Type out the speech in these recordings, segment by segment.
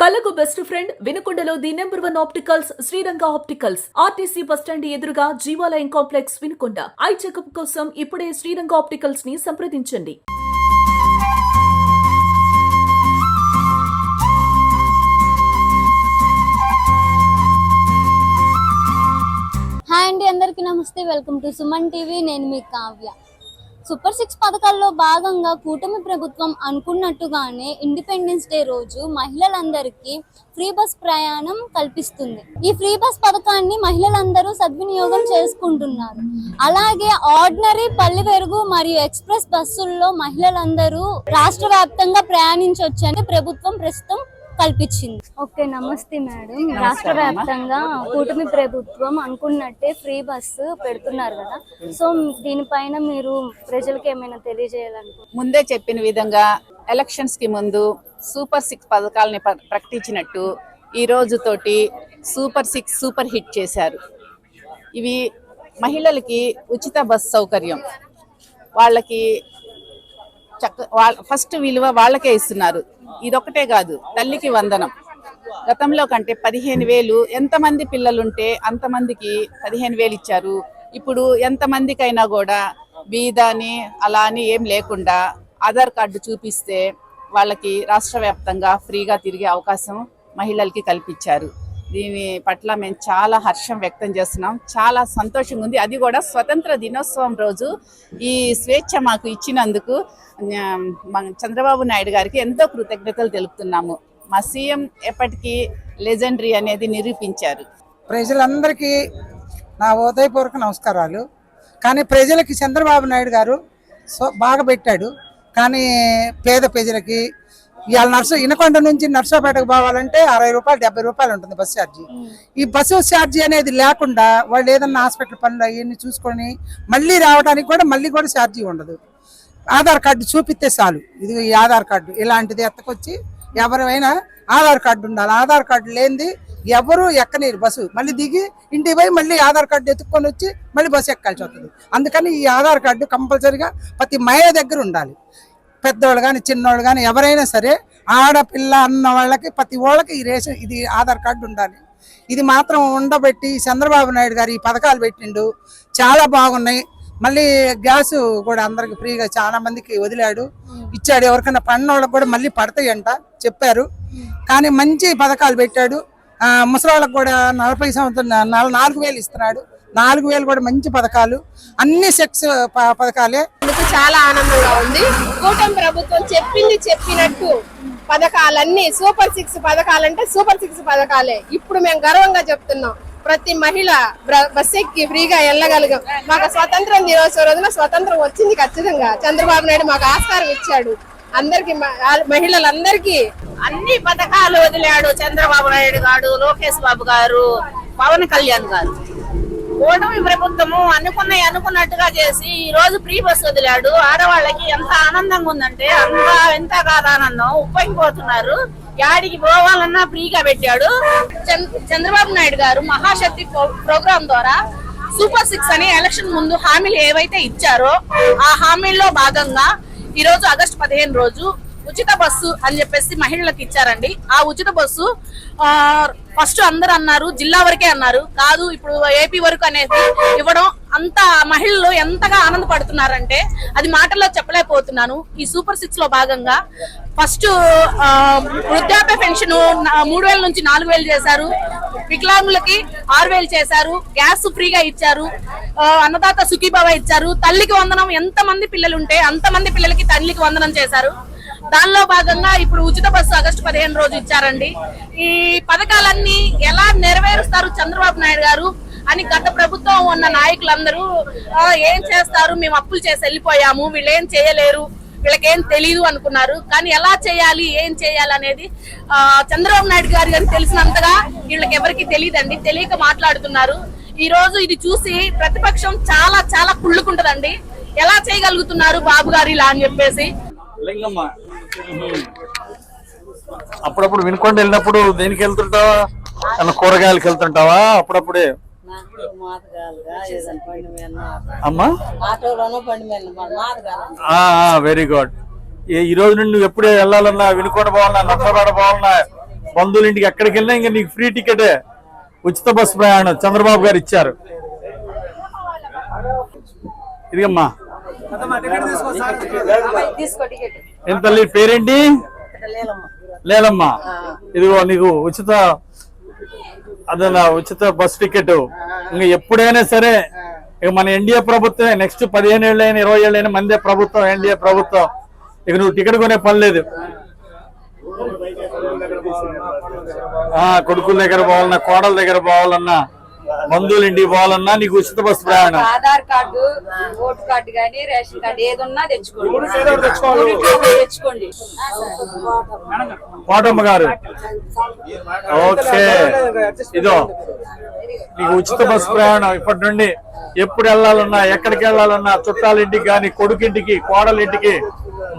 కళ్ళకు best friend వినుకొండలో the number 1 opticals Sriranga opticals RTC bus stand ఎదురుగా Jeevalayam complex Vinukonda. Eye checkup కోసం ఇప్పుడే శ్రీరంగ ఆప్టికల్స్ ని సంప్రదించండి. హాయ్ అండి, అందరికీ నమస్తే. Welcome to Suman TV. నేను మీ కావ్య. సూపర్ 6 పథకాల్లో భాగంగా కూటమి ప్రభుత్వం అనుకున్నట్టుగానే ఇండిపెండెన్స్ డే రోజు మహిళలందరికీ ఫ్రీ బస్ ప్రయాణం కల్పిస్తుంది. ఈ ఫ్రీ బస్ పథకాన్ని మహిళలందరూ సద్వినియోగం చేసుకుంటున్నారు. అలాగే ఆర్డినరీ, పల్లి వెలుగు మరియు ఎక్స్ప్రెస్ బస్సుల్లో మహిళలందరూ రాష్ట్ర వ్యాప్తంగా ప్రయాణించవచ్చని ప్రభుత్వం ప్రస్తుతం కల్పించింది. ఓకే, నమస్తే మేడం. రాష్ట్ర వ్యాప్తంగా కూటమి ప్రభుత్వం అనుకున్నట్టే ఫ్రీ బస్సు పెడుతున్నారు కదా, సో దీనిపైన మీరు ప్రజలకు ఏమైనా తెలియజేయాలనుకుంటున్నారు? ముందే చెప్పిన విధంగా ఎలక్షన్స్ కి ముందు సూపర్ 6 పథకాలని ప్రకటించినట్టు ఈ రోజుతోటి సూపర్ 6 సూపర్ హిట్ చేశారు. ఇవి మహిళలకి ఉచిత బస్ సౌకర్యం, వాళ్ళకి ఫస్ట్ విలువ వాళ్ళకే ఇస్తున్నారు. ఇదొకటే కాదు, తల్లికి వందనం. గతంలో కంటే 15,000, ఎంతమంది పిల్లలుంటే అంతమందికి 15,000 ఇచ్చారు. ఇప్పుడు ఎంతమందికైనా కూడా బీదాని అలా అని ఏం లేకుండా ఆధార్ కార్డు చూపిస్తే వాళ్ళకి రాష్ట్ర వ్యాప్తంగా ఫ్రీగా తిరిగే అవకాశం మహిళలకి కల్పించారు. దీని పట్ల మేము చాలా హర్షం వ్యక్తం చేస్తున్నాం. చాలా సంతోషంగా ఉంది. అది కూడా స్వతంత్ర దినోత్సవం రోజు ఈ స్వేచ్ఛ మాకు ఇచ్చినందుకు చంద్రబాబు నాయుడు గారికి ఎంతో కృతజ్ఞతలు తెలుపుతున్నాము. మా సీఎం ఎప్పటికీ లెజెండరీ అనేది నిరూపించారు. ప్రజలందరికీ నా హృదయపూర్వక నమస్కారాలు. కానీ ప్రజలకి చంద్రబాబు నాయుడు గారు బాగా పెట్టాడు. కానీ పేద ప్రజలకి ఇవాళ వినుకొండ నుంచి నర్సాపేటకు పోవాలంటే 60 రూపాయలు 70 రూపాయలు ఉంటుంది బస్ ఛార్జీ. ఈ బస్సు ఛార్జీ అనేది లేకుండా వాళ్ళు ఏదన్నా హాస్పిటల్ పనులు అవన్నీ చూసుకొని మళ్ళీ రావడానికి కూడా ఛార్జీ ఉండదు. ఆధార్ కార్డు చూపిస్తే చాలు. ఇది ఈ ఆధార్ కార్డు ఇలాంటిది ఎత్తకొచ్చి ఎవరైనా ఆధార్ కార్డు ఉండాలి. ఆధార్ కార్డు లేనిది ఎవరు ఎక్కలేరు బస్సు. మళ్ళీ దిగి ఇంటికి పోయి మళ్ళీ ఆధార్ కార్డు ఎత్తుక్కొని వచ్చి మళ్ళీ బస్సు ఎక్కాల్సి వస్తుంది. అందుకని ఈ ఆధార్ కార్డు కంపల్సరీగా ప్రతి మహిళ దగ్గర ఉండాలి. పెద్దవాళ్ళు కానీ చిన్నవాళ్ళు కానీ ఎవరైనా సరే, ఆడపిల్ల అన్న వాళ్ళకి ప్రతి వాళ్ళకి ఇది ఆధార్ కార్డు ఉండాలి. ఇది మాత్రం ఉండబెట్టి చంద్రబాబు నాయుడు గారు ఈ పథకాలు పెట్టిండు, చాలా బాగున్నాయి. మళ్ళీ గ్యాస్ కూడా అందరికి ఫ్రీగా చాలా మందికి వదిలాడు, ఇచ్చాడు. ఎవరికైనా పడిన వాళ్ళకి కూడా మళ్ళీ పడతాయంట చెప్పారు. కానీ మంచి పథకాలు పెట్టాడు. ముసలి వాళ్ళకి కూడా 40 సంవత్సరం 4,000 ఇస్తున్నాడు. 4,000 కూడా మంచి పథకాలు, అన్ని సెక్స్ పథకాలే. చాలా ఆనందంగా ఉంది. కూటమి ప్రభుత్వం చెప్పినట్టు పథకాలన్నీ సూపర్ 6 పథకాలంటే సూపర్ 6 పథకాలే. ఇప్పుడు మేము గర్వంగా చెప్తున్నాం, ప్రతి మహిళ బస్ ఎక్కి ఫ్రీగా వెళ్ళగలిగాం. మాకు స్వతంత్రం దినోత్సవం రోజున స్వతంత్రం వచ్చింది. ఖచ్చితంగా చంద్రబాబు నాయుడు మాకు ఆస్కారం ఇచ్చాడు. అందరికి మహిళలందరికీ అన్ని పథకాలు వదిలాడు చంద్రబాబు నాయుడు గారు, లోకేష్ బాబు గారు, పవన్ కళ్యాణ్ గారు. కూటమి ప్రభుత్వము అనుకున్నట్టుగా చేసి ఈ రోజు ఫ్రీ బస్ వదిలాడు. ఆడవాళ్ళకి ఎంత ఆనందంగా ఉందంటే ఎంత కాదు ఆనందం, ఉప్పైపోతున్నారు. యాడికి పోవాలన్నా ఫ్రీగా పెట్టాడు. చంద్రబాబు నాయుడు గారు మహాశక్తి ప్రోగ్రాం ద్వారా సూపర్ 6 అని ఎలక్షన్ ముందు హామీలు ఏవైతే ఇచ్చారో ఆ హామీల్లో భాగంగా ఈ రోజు ఆగస్టు 15 రోజు ఉచిత బస్సు అని చెప్పేసి మహిళలకు ఇచ్చారండి. ఆ ఉచిత బస్సు ఫస్ట్ అందరు అన్నారు జిల్లా వరకే అన్నారు, కాదు ఇప్పుడు ఏపీ వరకు అనేది ఇవ్వడం. అంత మహిళలు ఎంతగా ఆనందపడుతున్నారంటే అది మాటల్లో చెప్పలేకపోతున్నాను. ఈ సూపర్ 6 లో భాగంగా ఫస్ట్ వృద్ధాప్య పెన్షన్ 3,000 నుంచి 4,000 చేశారు. వికలాంగులకి 6,000 చేశారు. గ్యాస్ ఫ్రీగా ఇచ్చారు. అన్నదాత సుఖీభావ ఇచ్చారు. తల్లికి వందనం, ఎంతమంది పిల్లలు ఉంటే అంతమంది పిల్లలకి తల్లికి వందనం చేశారు. దానిలో భాగంగా ఇప్పుడు ఉచిత బస్సు ఆగస్టు 15 రోజు ఇచ్చారండి. ఈ పథకాలన్నీ ఎలా నెరవేరుస్తారు చంద్రబాబు నాయుడు గారు అని గత ప్రభుత్వం ఉన్న నాయకులందరూ ఏం చేస్తారు, మేము అప్పులు చేసి వెళ్ళిపోయాము, వీళ్ళు ఏం చేయలేరు, వీళ్ళకేం తెలియదు అనుకున్నారు. కానీ ఎలా చేయాలి, ఏం చేయాలి అనేది చంద్రబాబు నాయుడు గారికి తెలిసినంతగా వీళ్ళకి ఎవరికి తెలియదండి. తెలియక మాట్లాడుతున్నారు. ఈ రోజు ఇది చూసి ప్రతిపక్షం చాలా చాలా కుళ్ళుకుంటదండి. ఎలా చేయగలుగుతున్నారు బాబు గారు ఇలా అని చెప్పేసి. అప్పుడప్పుడు వినుకొండ వెళ్ళినప్పుడు దేనికి వెళ్తుంటావా? కూరగాయలకి వెళ్తుంటావా? అప్పుడప్పుడే అమ్మా, వెరీ గుడ్. ఈ రోజు నుండి ఎప్పుడే వెళ్ళాలన్నా, వినుకొండ పోవాలన్నా, నర్సరాడ పోవాలన్నా, బంధువుల ఇంటికి ఎక్కడికి వెళ్ళినా ఇంకా నీకు ఫ్రీ టికెటే, ఉచిత బస్సు ప్రయాణం చంద్రబాబు గారు ఇచ్చారు. ఇదిగమ్మా ఏం తల్లి పేరేంటి? లేలమ్మా. ఇదిగో నీకు ఉచిత బస్ టికెట్. ఇంకా ఎప్పుడైనా సరే ఇక మన ఎన్డీఏ ప్రభుత్వమే నెక్స్ట్ 15 ఏళ్ళైనా 20 ఏళ్ళైనా మందే ప్రభుత్వం, ఎన్డీఏ ప్రభుత్వం. ఇక నువ్వు టికెట్ కొనే పని లేదు. కొడుకుల దగ్గర పోవాలన్నా, కోడల దగ్గర పోవాలన్నా, బంధువుల ఇంటికి పోవాలన్నా నీకు ఉచిత బస్సు ప్రయాణం. ఆధార్ కార్డు, ఓటు కార్డు గానీ రేషన్ కార్డు ఏదన్నా తెచ్చుకోండి. కోటమ్మ గారు ఓకే. ఇదో నీకు ఉచిత బస్సు ప్రయాణం ఇప్పటి నుండి ఎప్పుడు వెళ్ళాలన్నా, ఎక్కడికి వెళ్ళాలన్నా, చుట్టాల ఇంటికి కానీ, కొడుకింటికి, కోడల ఇంటికి,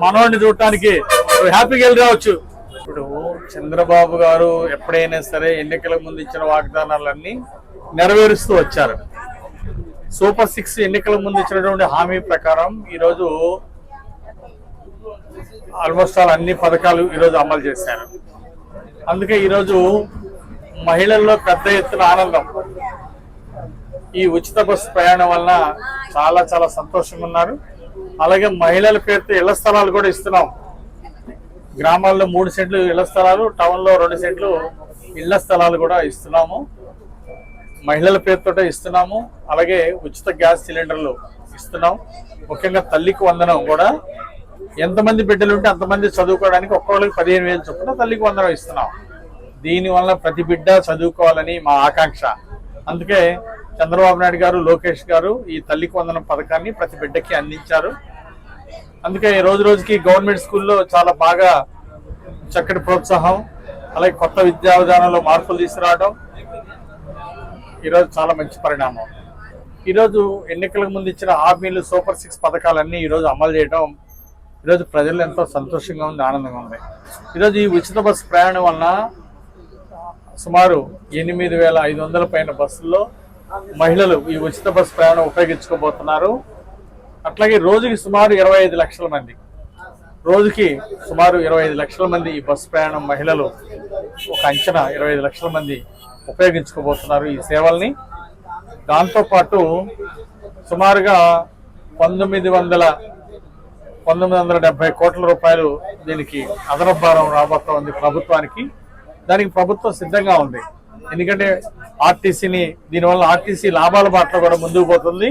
మనోడిని చూడటానికి హ్యాపీగా వెళ్ళి రావచ్చు. ఇప్పుడు చంద్రబాబు గారు ఎప్పుడైనా సరే ఎన్నికల ముందు ఇచ్చిన వాగ్దానాలన్నీ నెరవేరుస్తూ వచ్చారు. సూపర్ 6 ఎన్నికల ముందు ఇచ్చినటువంటి హామీ ప్రకారం ఈరోజు ఆల్మోస్ట్ ఆల్ అన్ని పథకాలు ఈరోజు అమలు చేశారు. అందుకే ఈరోజు మహిళల్లో పెద్ద ఎత్తున ఆనందం. ఈ ఉచిత బస్సు ప్రయాణం వలన చాలా చాలా సంతోషంగా ఉన్నారు. అలాగే మహిళల పేరుతో ఇళ్ల స్థలాలు కూడా ఇస్తున్నాం. గ్రామాల్లో 3 సెంట్లు ఇళ్ల స్థలాలు, టౌన్ లో 2 సెంట్లు ఇళ్ల స్థలాలు కూడా ఇస్తున్నాము. మహిళల పేరుతో ఇస్తున్నాము. అలాగే ఉచిత గ్యాస్ సిలిండర్లు ఇస్తున్నాం. ముఖ్యంగా తల్లికి వందనం కూడా ఎంతమంది బిడ్డలు ఉంటే అంతమంది చదువుకోవడానికి ఒక్కొక్కరికి 15,000 చొప్పున తల్లికి వందనం ఇస్తున్నాం. దీనివల్ల ప్రతి బిడ్డ చదువుకోవాలని మా ఆకాంక్ష. అందుకే చంద్రబాబు నాయుడు గారు, లోకేష్ గారు ఈ తల్లికి వందనం పథకాన్ని ప్రతి బిడ్డకి అందించారు. అందుకే రోజు రోజుకి గవర్నమెంట్ స్కూల్లో చాలా బాగా చక్కటి ప్రోత్సాహం, అలాగే కొత్త విద్యా విధానంలో మార్పులు తీసుకురావడం ఈరోజు చాలా మంచి పరిణామం. ఈరోజు ఎన్నికలకు ముందు ఇచ్చిన హామీలు, సూపర్ 6 పథకాలన్నీ ఈరోజు అమలు చేయడం ఈరోజు ప్రజలు ఎంతో సంతోషంగా ఉంది, ఆనందంగా ఉంది. ఈరోజు ఈ ఉచిత బస్సు ప్రయాణం వలన సుమారు 8,500 పైన బస్సుల్లో మహిళలు ఈ ఉచిత బస్సు ప్రయాణం ఉపయోగించుకోబోతున్నారు. అట్లాగే రోజుకి సుమారు 25 లక్షల మంది, రోజుకి సుమారు 25 లక్షల మంది ఈ బస్సు ప్రయాణం మహిళలు, ఒక అంచనా 25 లక్షల మంది ఉపయోగించుకోబోతున్నారు ఈ సేవల్ని. దాంతోపాటు సుమారుగా 1970 కోట్ల రూపాయలు దీనికి అదనపు భారం రాబోతోంది ప్రభుత్వానికి. దానికి ప్రభుత్వం సిద్ధంగా ఉంది. ఎందుకంటే ఆర్టీసీని, దీనివల్ల ఆర్టీసీ లాభాల బాటలో కూడా ముందుకు పోతుంది.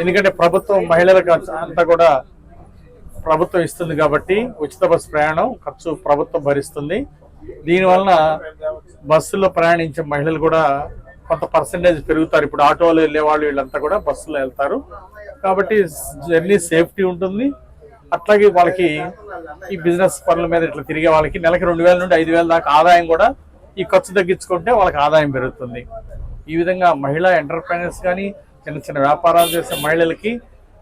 ఎందుకంటే ప్రభుత్వం మహిళలకు అంతా కూడా ప్రభుత్వం ఇస్తుంది కాబట్టి ఉచిత బస్సు ప్రయాణం ఖర్చు ప్రభుత్వం భరిస్తుంది. దీనివలన బస్సులో ప్రయాణించే మహిళలు కూడా కొంత పర్సంటేజ్ పెరుగుతారు. ఇప్పుడు ఆటోలో వెళ్ళే వాళ్ళు వీళ్ళంతా కూడా బస్సులో వెళ్తారు కాబట్టి జర్నీ సేఫ్టీ ఉంటుంది. అట్లాగే వాళ్ళకి ఈ బిజినెస్ పనుల మీద ఇట్లా తిరిగే వాళ్ళకి నెలకి 2,000 నుండి 5,000 దాకా ఆదాయం కూడా ఈ ఖర్చు తగ్గించుకుంటే వాళ్ళకి ఆదాయం పెరుగుతుంది. ఈ విధంగా మహిళా ఎంటర్ప్రైనర్స్ కానీ, చిన్న చిన్న వ్యాపారాలు చేసే మహిళలకి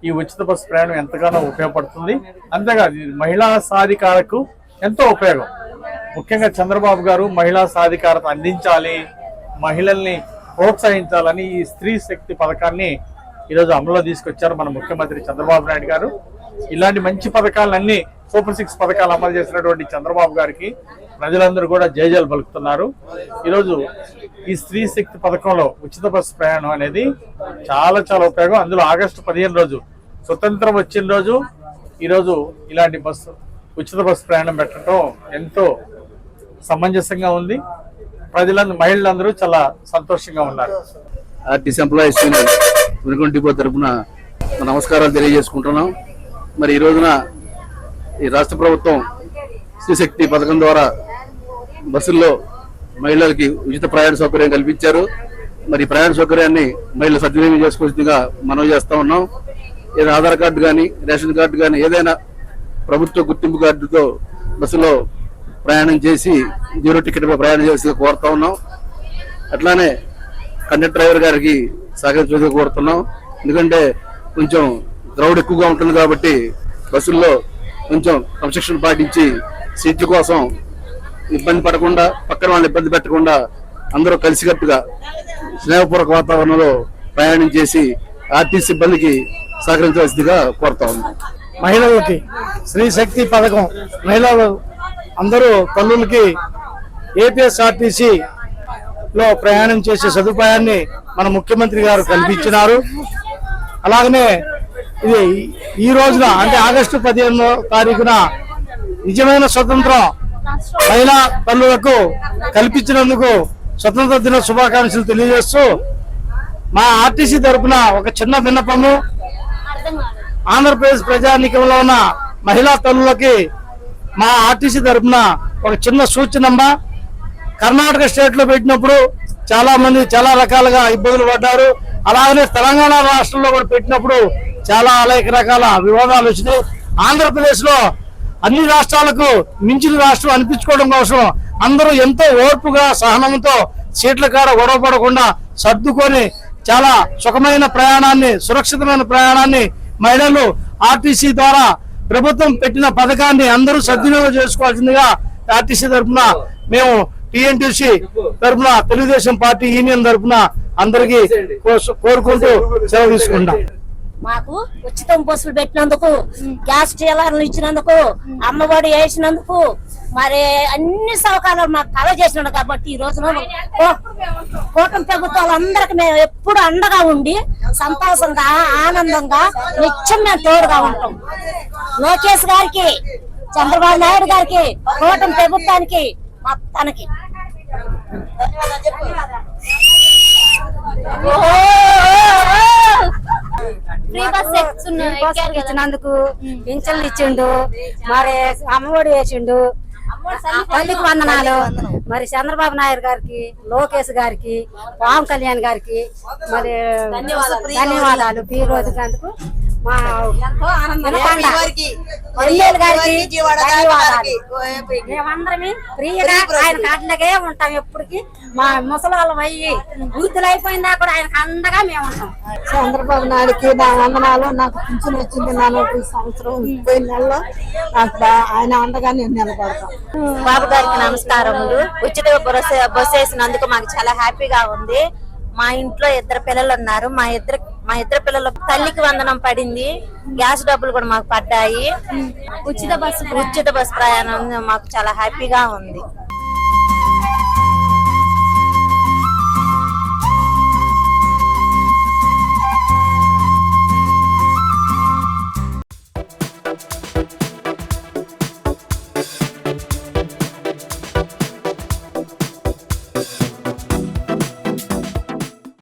ఈ ఉచిత బస్సు ప్రయాణం ఎంతగానో ఉపయోగపడుతుంది. అంతేకాదు మహిళా సాధికారకు ఎంతో ఉపయోగం. ముఖ్యంగా చంద్రబాబు గారు మహిళా సాధికారత అందించాలి, మహిళల్ని ప్రోత్సహించాలని ఈ స్త్రీ శక్తి పథకాన్ని ఈరోజు అమలులో తీసుకొచ్చారు మన ముఖ్యమంత్రి చంద్రబాబు నాయుడు గారు. ఇలాంటి మంచి పథకాలన్నీ సూపర్ 6 పథకాలు అమలు చేసినటువంటి చంద్రబాబు గారికి ప్రజలందరూ కూడా జయజలు పలుకుతున్నారు. ఈరోజు ఈ స్త్రీ శక్తి పథకంలో ఉచిత బస్సు ప్రయాణం అనేది చాలా చాలా ఉపయోగం. అందులో ఆగస్టు 15 రోజు స్వతంత్రం వచ్చిన రోజు ఈరోజు ఇలాంటి ఉచిత బస్సు ప్రయాణం పెట్టడం ఎంతో సమంజసంగా ఉంది. ప్రజలందరూ, మహిళలందరూ చాలా సంతోషంగా ఉన్నారు. ఆర్టీసీ ఎంప్లాయీస్ వినుకొండ డిపో తరఫున నమస్కారాలు తెలియజేసుకుంటున్నాం. మరి ఈ రోజున ఈ రాష్ట్ర ప్రభుత్వం శ్రీశక్తి పథకం ద్వారా బస్సుల్లో మహిళలకి ఉచిత ప్రయాణ సౌకర్యం కల్పించారు. మరి ప్రయాణ సౌకర్యాన్ని మహిళలు సద్వినియోగం చేసుకోవాల్సిందిగా మనవి చేస్తా ఉన్నాం. ఏదైనా ఆధార్ కార్డు కానీ, రేషన్ కార్డు కానీ, ఏదైనా ప్రభుత్వ గుర్తింపు కార్డుతో బస్సులో ప్రయాణం చేసి 0 టికెట్ ప్రయాణం చేసి కోరుతా ఉన్నాం. అట్లానే కండక్టర్ డ్రైవర్ గారికి సహకరించగా కోరుతున్నాం. ఎందుకంటే కొంచెం క్రౌడ్ ఎక్కువగా ఉంటుంది కాబట్టి బస్సుల్లో కొంచెం క్రమశిక్షణ పాటించి సీట్ల కోసం ఇబ్బంది పడకుండా, పక్కన వాళ్ళని ఇబ్బంది పెట్టకుండా అందరూ కలిసికట్టుగా స్నేహపూర్వక వాతావరణంలో ప్రయాణం చేసి ఆర్టీసీ సిబ్బందికి సహకరించవలసిందిగా కోరుతా ఉన్నాం. మహిళలకి స్త్రీ శక్తి పథకం, మహిళలు అందరూ తల్లులకి ఏపీఎస్ఆర్టీసీ లో ప్రయాణం చేసే సదుపాయాన్ని మన ముఖ్యమంత్రి గారు కల్పించినారు. అలాగనే ఇది ఈ రోజున అంటే ఆగస్టు 15వ తారీఖున నిజమైన స్వతంత్రం మహిళా తల్లులకు కల్పించినందుకు స్వతంత్ర దిన శుభాకాంక్షలు తెలియజేస్తూ మా ఆర్టీసీ తరఫున ఒక చిన్న విన్నపము, ఆంధ్రప్రదేశ్ ప్రజానీకంలో ఉన్న మహిళా తల్లులకి మా ఆర్టీసీ తరఫున ఒక చిన్న సూచన. కర్ణాటక స్టేట్ లో పెట్టినప్పుడు చాలా మంది చాలా రకాలుగా ఇబ్బందులు పడ్డారు. అలాగనే తెలంగాణ రాష్ట్రంలో కూడా పెట్టినప్పుడు చాలా అనేక రకాల వివాదాలు వచ్చినాయి. ఆంధ్రప్రదేశ్ లో అన్ని రాష్ట్రాలకు మించిన రాష్ట్రం అనిపించుకోవడం కోసం అందరూ ఎంతో ఓర్పుగా సహనంతో సీట్ల కాడ గొడవ పడకుండా సర్దుకొని చాలా సుఖమైన ప్రయాణాన్ని, సురక్షితమైన ప్రయాణాన్ని మహిళలు ఆర్టీసీ ద్వారా ప్రభుత్వం పెట్టిన పథకాన్ని అందరూ సద్వినియోగం చేసుకోవాల్సిందిగా ఆర్టీసీ తరఫున మేము టీఎన్టీసీ తరఫున తెలుగుదేశం పార్టీ యూనియన్ తరఫున అందరికీ కోరుకుంటూ సెలవు తీసుకుంటాం. మాకు ఉచితం బస్సులు పెట్టినందుకు, గ్యాస్ చీలర్లు ఇచ్చినందుకు, అమ్మఒడి వేసినందుకు, మరి అన్ని సౌకర్యాలు మాకు కలవ చేసినాడు. కాబట్టి ఈ రోజున కూటమి ప్రభుత్వాలందరికి మేము ఎప్పుడు అండగా ఉండి సంతోషంగా ఆనందంగా నిత్యం మేము తోడుగా ఉంటాం. లోకేష్ గారికి, చంద్రబాబు నాయుడు గారికి, కూటమి ప్రభుత్వానికి మొత్తానికి ఫ్రీ బస్ ఇచ్చినందుకు పింఛన్లు ఇచ్చిండు, మరి అమ్మఒడి వేసిండు, తల్లికి వందనాలు. మరి చంద్రబాబు నాయుడు గారికి, లోకేష్ గారికి, పవన్ కళ్యాణ్ గారికి మరి ధన్యవాదాలు. ఈ రోజు అందుకు మా గారికి ధన్యవాదాలు. మేమందరమే ఫ్రీగా ఆయన కాట్లకే ఉంటాం. ఎప్పటికి మా ముసలాళ్ళం అయ్యి వృద్ధులు అయిపోయిందా కూడా ఆయనకు అండగా మేము ఉంటాం. చంద్రబాబు నాయుడుకి నా వందనాలు. నాకు పింఛన్ వచ్చింది. నాకు ఈ సంవత్సరం పోయిన నెలలో నాకు ఆయన అండగా నేను నిలబడతాను. బాబు గారికి నమస్కారములు. ఉచిత బస్సు వేసినందుకు మాకు చాలా హ్యాపీగా ఉంది. మా ఇంట్లో 2 పిల్లలు ఉన్నారు. మా ఇద్దరు పిల్లల తల్లికి వందనం పడింది. గ్యాస్ డబ్బులు కూడా మాకు పడ్డాయి. ఉచిత బస్సు ప్రయాణం మాకు చాలా హ్యాపీగా ఉంది.